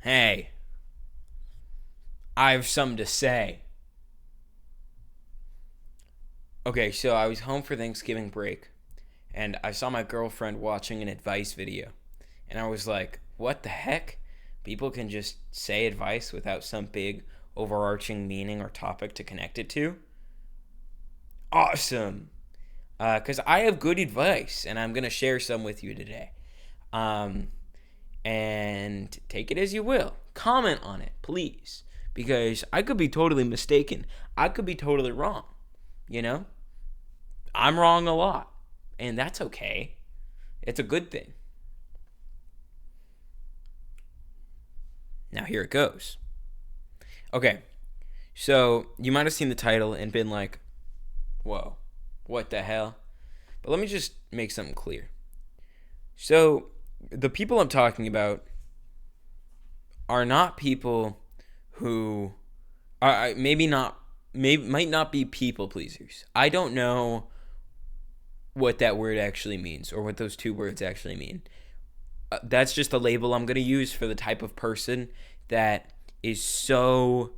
Hey, I have something to say. Okay, so I was home for Thanksgiving break, and I saw my girlfriend watching an advice video. And I was like, what the heck? People can just say advice without some big overarching meaning or topic to connect it to? Awesome! Because I have good advice, and I'm going to share some with you today. Um, and take it as you will. Comment on it, please. Because I could be totally mistaken. I could be totally wrong. You know? I'm wrong a lot. And that's okay. It's a good thing. Now here it goes. Okay. So you might have seen the title and been like, whoa, what the hell? But let me just make something clear. So the people I'm talking about are not people who are might not be people pleasers. I don't know what that word actually means or what those two words actually mean. That's just a label I'm going to use for the type of person that is so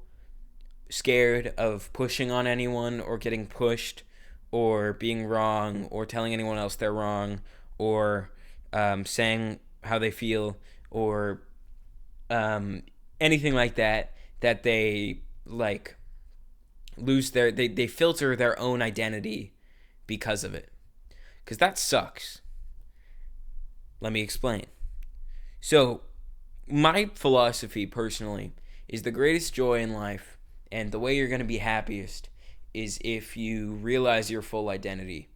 scared of pushing on anyone or getting pushed or being wrong or telling anyone else they're wrong or saying how they feel or anything like that, that they like lose they filter their own identity because of it. Because that sucks. Let me explain. So, my philosophy personally is the greatest joy in life and the way you're going to be happiest is if you realize your full identity,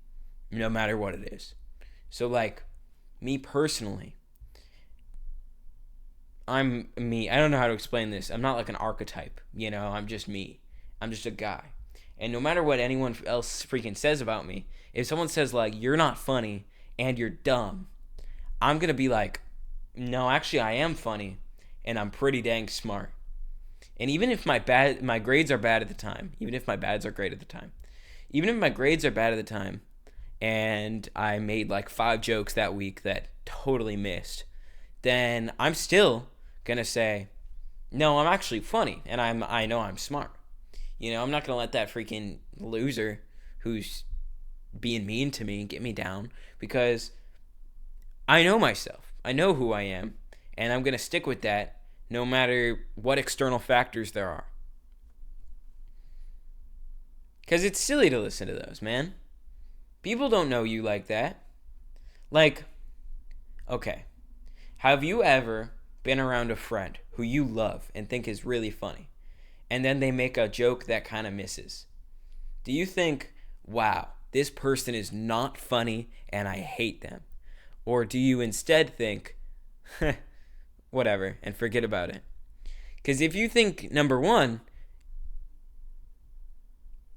no matter what it is. So, like, me personally, I'm me. I don't know how to explain this. I'm not like an archetype, I'm just me. I'm just a guy. And no matter what anyone else freaking says about me, if someone says, like, you're not funny and you're dumb, I'm going to be like, no, actually, I am funny, and I'm pretty dang smart. And even if my grades are bad at the time, even if my bads are great at the time, even if my grades are bad at the time, and I made like 5 jokes that week that totally missed, then I'm still gonna say, no, I'm actually funny, and I know I'm smart. I'm not gonna let that freaking loser who's being mean to me get me down because I know myself. I know who I am, and I'm going to stick with that no matter what external factors there are. Because it's silly to listen to those, man. People don't know you like that. Like, okay, have you ever been around a friend who you love and think is really funny, and then they make a joke that kind of misses? Do you think, wow, this person is not funny and I hate them? Or do you instead think, whatever, and forget about it? Because if you think, number one,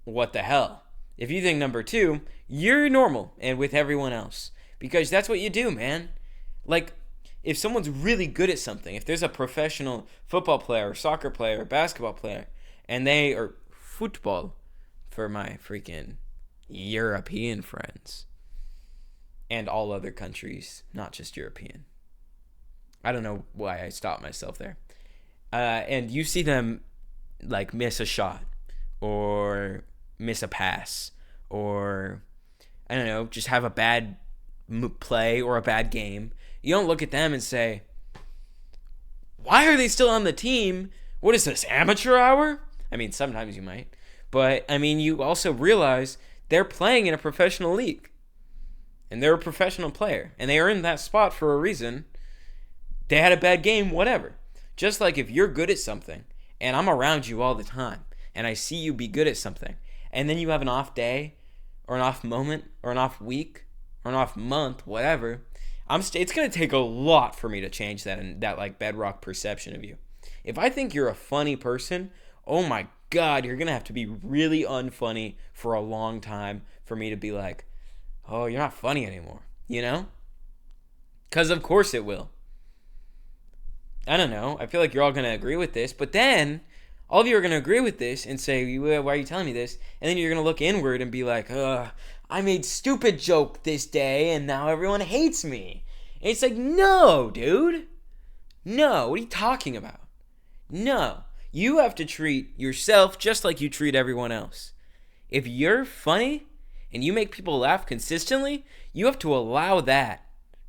what the hell? If you think number two, you're normal and with everyone else. Because that's what you do, man. Like, if someone's really good at something, if there's a professional football player or soccer player or basketball player, and or football for my freaking European friends, and all other countries, not just European. I don't know why I stopped myself there. And you see them like miss a shot or miss a pass or, I don't know, just have a bad play or a bad game. You don't look at them and say, why are they still on the team? What is this, amateur hour? I mean, sometimes you might. But, I mean, you also realize they're playing in a professional league. And they're a professional player. And they are in that spot for a reason. They had a bad game, whatever. Just like if you're good at something, and I'm around you all the time, and I see you be good at something, and then you have an off day, or an off moment, or an off week, or an off month, whatever, it's going to take a lot for me to change that and that like bedrock perception of you. If I think you're a funny person, oh my God, you're going to have to be really unfunny for a long time for me to be like, oh, you're not funny anymore, Because of course it will. I don't know. I feel like you're all going to agree with this. But then, all of you are going to agree with this and say, why are you telling me this? And then you're going to look inward and be like, I made stupid joke this day and now everyone hates me. And it's like, no, dude. No, what are you talking about? No. You have to treat yourself just like you treat everyone else. If you're funny and you make people laugh consistently, you have to allow that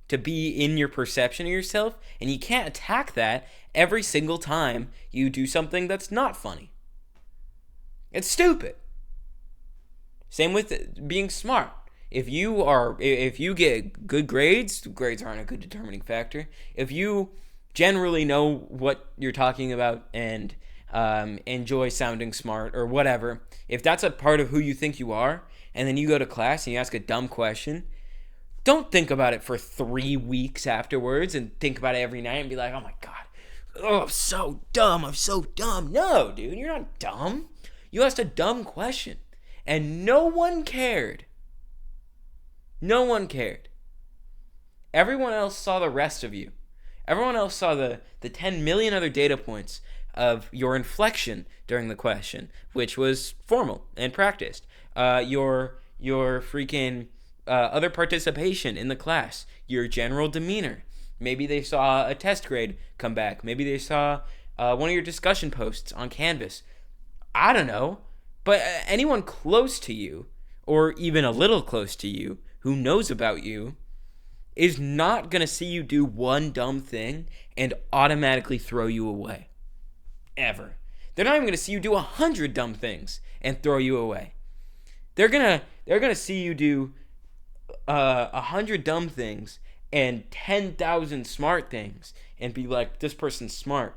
to be in your perception of yourself, and you can't attack that every single time you do something that's not funny. It's stupid. Same with being smart. If you get good grades aren't a good determining factor. If you generally know what you're talking about and enjoy sounding smart or whatever, if that's a part of who you think you are, and then you go to class and you ask a dumb question, don't think about it for 3 weeks afterwards and think about it every night and be like, oh my God, oh, I'm so dumb. No, dude, you're not dumb. You asked a dumb question and no one cared. No one cared. Everyone else saw the rest of you. Everyone else saw the 10 million other data points of your inflection during the question, which was formal and practiced. Your freaking other participation in the class, your general demeanor. Maybe they saw a test grade come back. Maybe they saw one of your discussion posts on Canvas. I don't know. But anyone close to you, or even a little close to you, who knows about you, is not going to see you do one dumb thing and automatically throw you away. Ever. They're not even going to see you do 100 dumb things and throw you away. They're gonna see you do 100 dumb things and 10,000 smart things and be like, this person's smart.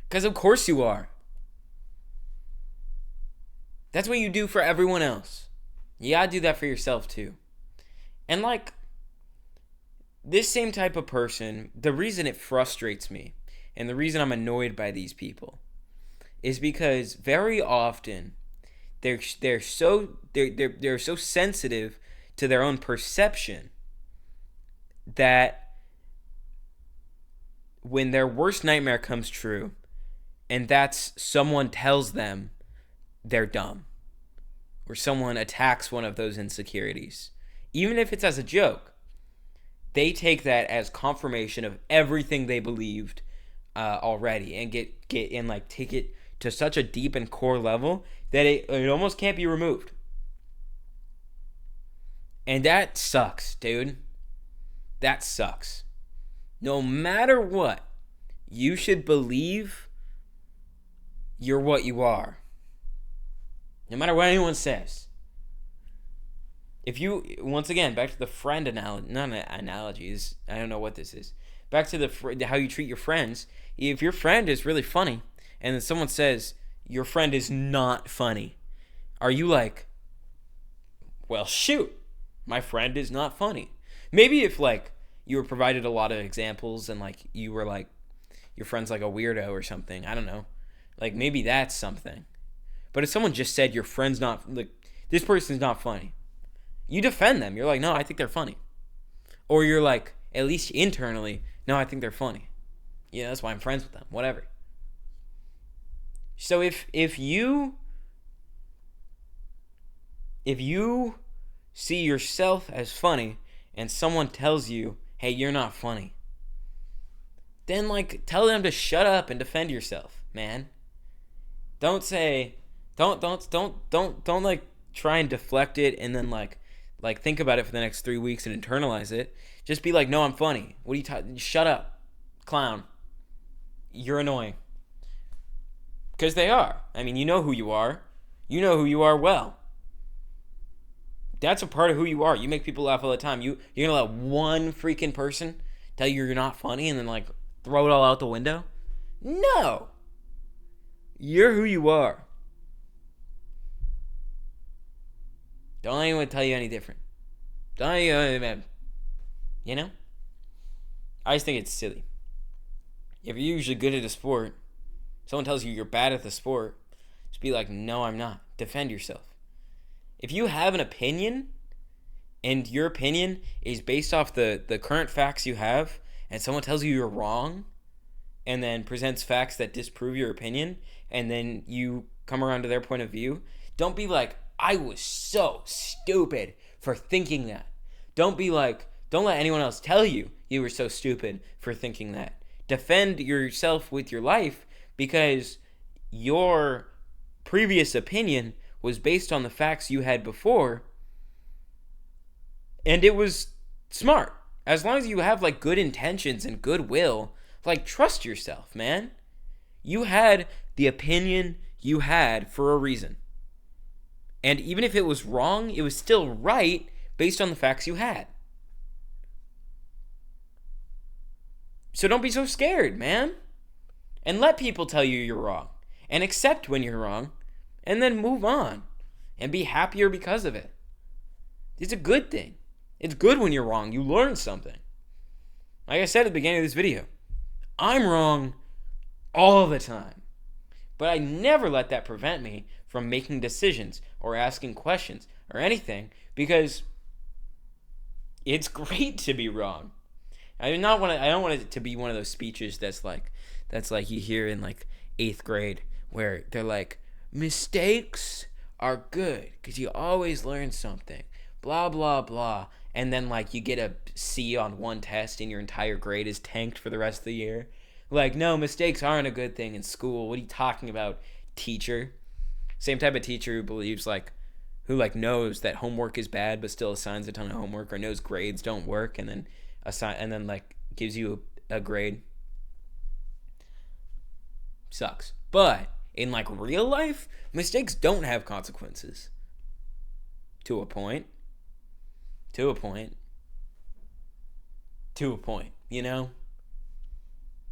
Because of course you are. That's what you do for everyone else. You gotta do that for yourself too. And like, this same type of person, the reason it frustrates me and the reason I'm annoyed by these people is because very often they're so sensitive to their own perception that when their worst nightmare comes true, and that's someone tells them they're dumb, or someone attacks one of those insecurities, even if it's as a joke, they take that as confirmation of everything they believed already, and get and like take it to such a deep and core level that it almost can't be removed. And that sucks, dude. That sucks. No matter what, you should believe you're what you are. No matter what anyone says. If you, once again, back to the friend analogies, I don't know what this is. Back to how you treat your friends. If your friend is really funny, and then someone says, your friend is not funny, are you like, well, shoot, my friend is not funny? Maybe if, like, you were provided a lot of examples and, like, you were like, your friend's like a weirdo or something, I don't know. Like, maybe that's something. But if someone just said your friend's not, like, this person's not funny, you defend them. You're like, no, I think they're funny. Or you're like, at least internally, no, I think they're funny. Yeah, that's why I'm friends with them. Whatever. So if you see yourself as funny and someone tells you, hey, you're not funny, then like tell them to shut up and defend yourself, man. Don't say don't like try and deflect it and then like think about it for the next 3 weeks and internalize it. Just be like, no, I'm funny. What are you talking? Shut up, clown. You're annoying. Because they are. I mean, you know who you are. You know who you are well. That's a part of who you are. You make people laugh all the time. You're gonna let one freaking person tell you you're not funny and then like throw it all out the window? No. You're who you are. Don't let anyone tell you any different. Don't let anyone, you know? I just think it's silly. If you're usually good at a sport, someone tells you you're bad at the sport, just be like, no, I'm not. Defend yourself. If you have an opinion, and your opinion is based off the current facts you have, and someone tells you you're wrong, and then presents facts that disprove your opinion, and then you come around to their point of view, don't be like, I was so stupid for thinking that. Don't be like, don't let anyone else tell you you were so stupid for thinking that. defend yourself with your life because your previous opinion was based on the facts you had before, and it was smart. As long as you have like good intentions and goodwill, like trust yourself, man. You had the opinion you had for a reason. And even if it was wrong, it was still right based on the facts you had. So don't be so scared, man. And let people tell you you're wrong. And accept when you're wrong. And then move on. And be happier because of it. It's a good thing. It's good when you're wrong. You learn something. Like I said at the beginning of this video, I'm wrong all the time. But I never let that prevent me from making decisions or asking questions or anything, because it's great to be wrong. I don't want it to be one of those speeches that's like you hear in like 8th grade where they're like, mistakes are good because you always learn something, blah blah blah, and then like you get a C on one test and your entire grade is tanked for the rest of the year. Like, no, mistakes aren't a good thing in school. What are you talking about, teacher? Same type of teacher who believes who knows that homework is bad but still assigns a ton of homework, or knows grades don't work and then gives you a grade. Sucks. But in real life, mistakes don't have consequences. To a point, you know?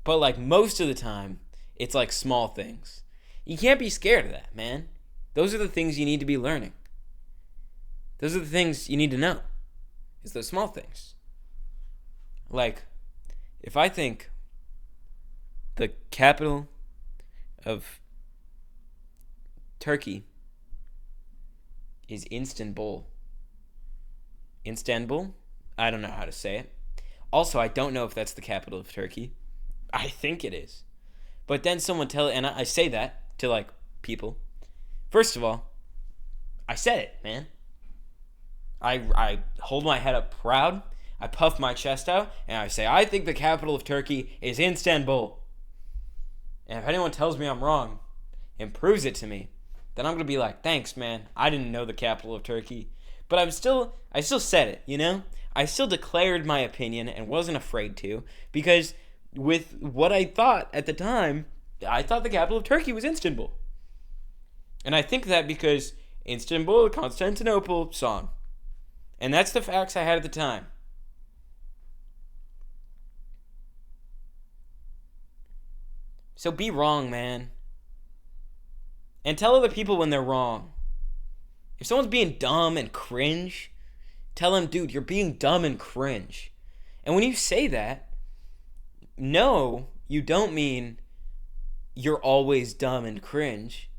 But most of the time, it's small things. You can't be scared of that, man. Those are the things you need to be learning. Those are the things you need to know. It's those small things. If I think the capital of Turkey is Istanbul. I don't know how to say it. Also, I don't know if that's the capital of Turkey. I think it is. But then someone and I say that to people. First of all, I said it, man. I hold my head up proud. I puff my chest out and I say, I think the capital of Turkey is Istanbul. And if anyone tells me I'm wrong and proves it to me, then I'm going to be like, thanks, man. I didn't know the capital of Turkey. But I still said it, you know? I still declared my opinion and wasn't afraid to, because with what I thought at the time, I thought the capital of Turkey was Istanbul. And I think that because Istanbul, Constantinople song. And that's the facts I had at the time. So be wrong, man. And tell other people when they're wrong. If someone's being dumb and cringe, tell them, dude, you're being dumb and cringe. And when you say that, no, you don't mean you're always dumb and cringe.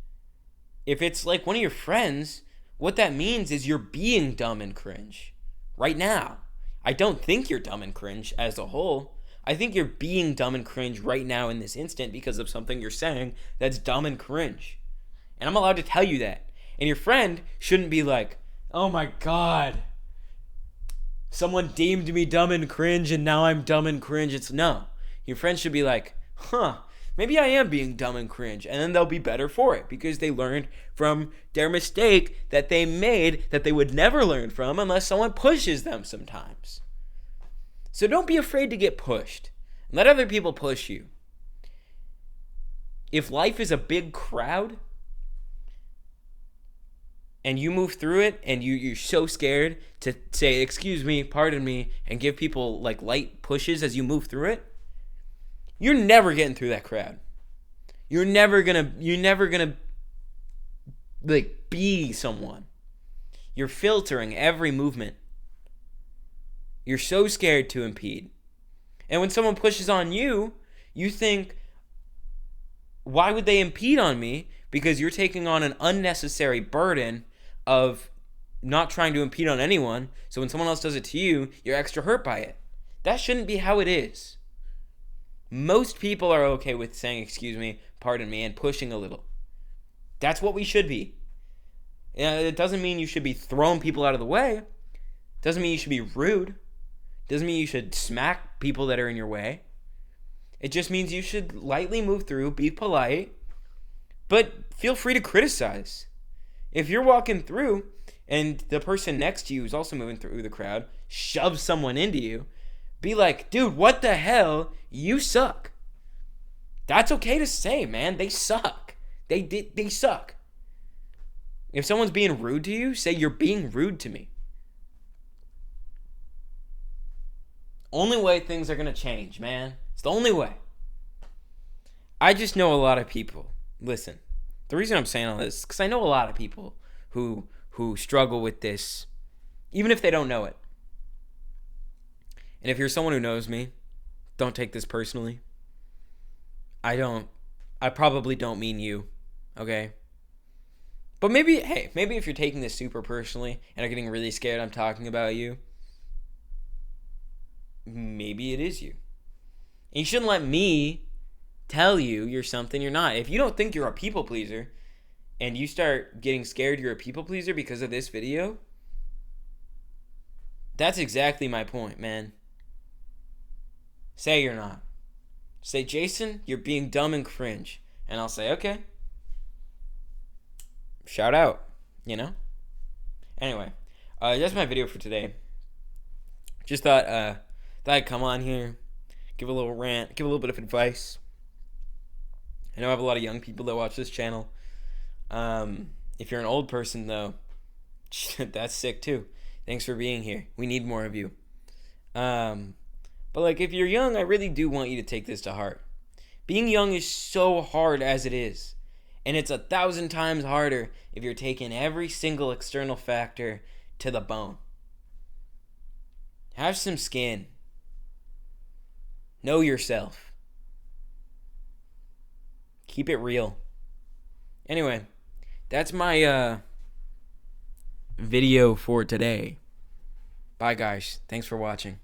If it's one of your friends, what that means is you're being dumb and cringe right now. I don't think you're dumb and cringe as a whole. I think you're being dumb and cringe right now in this instant because of something you're saying that's dumb and cringe. And I'm allowed to tell you that. And your friend shouldn't be like, oh my God, someone deemed me dumb and cringe and now I'm dumb and cringe. No. Your friend should be like, maybe I am being dumb and cringe. And then they'll be better for it because they learned from their mistake that they made that they would never learn from unless someone pushes them sometimes. So don't be afraid to get pushed. Let other people push you. If life is a big crowd and you move through it and you're so scared to say, excuse me, pardon me, and give people light pushes as you move through it, you're never getting through that crowd. You're never gonna be someone. You're filtering every movement. You're so scared to impede. And when someone pushes on you, you think, why would they impede on me? Because you're taking on an unnecessary burden of not trying to impede on anyone. So when someone else does it to you, you're extra hurt by it. That shouldn't be how it is. Most people are okay with saying, excuse me, pardon me, and pushing a little. That's what we should be. It doesn't mean you should be throwing people out of the way. It doesn't mean you should be rude. It doesn't mean you should smack people that are in your way. It just means you should lightly move through, be polite, but feel free to criticize. If you're walking through and the person next to you who's also moving through the crowd shoves someone into you, be like, dude, what the hell? You suck. That's okay to say, man. They suck. They suck. If someone's being rude to you, say you're being rude to me. Only way things are going to change, man. It's the only way. I just know a lot of people. Listen, the reason I'm saying all this is because I know a lot of people who struggle with this, even if they don't know it. And if you're someone who knows me, don't take this personally. I probably don't mean you, okay? But maybe if you're taking this super personally and are getting really scared I'm talking about you, maybe it is you. And you shouldn't let me tell you you're something you're not. If you don't think you're a people pleaser and you start getting scared you're a people pleaser because of this video, that's exactly my point, man. Say you're not. Say, Jason, you're being dumb and cringe. And I'll say, okay. Shout out, you know? Anyway, that's my video for today. Just thought I'd come on here, give a little rant, give a little bit of advice. I know I have a lot of young people that watch this channel. If you're an old person, though, that's sick too. Thanks for being here. We need more of you. But like, if you're young, I really do want you to take this to heart. Being young is so hard as it is. And it's 1,000 times harder if you're taking every single external factor to the bone. Have some skin. Know yourself. Keep it real. Anyway, that's my video for today. Bye, guys. Thanks for watching.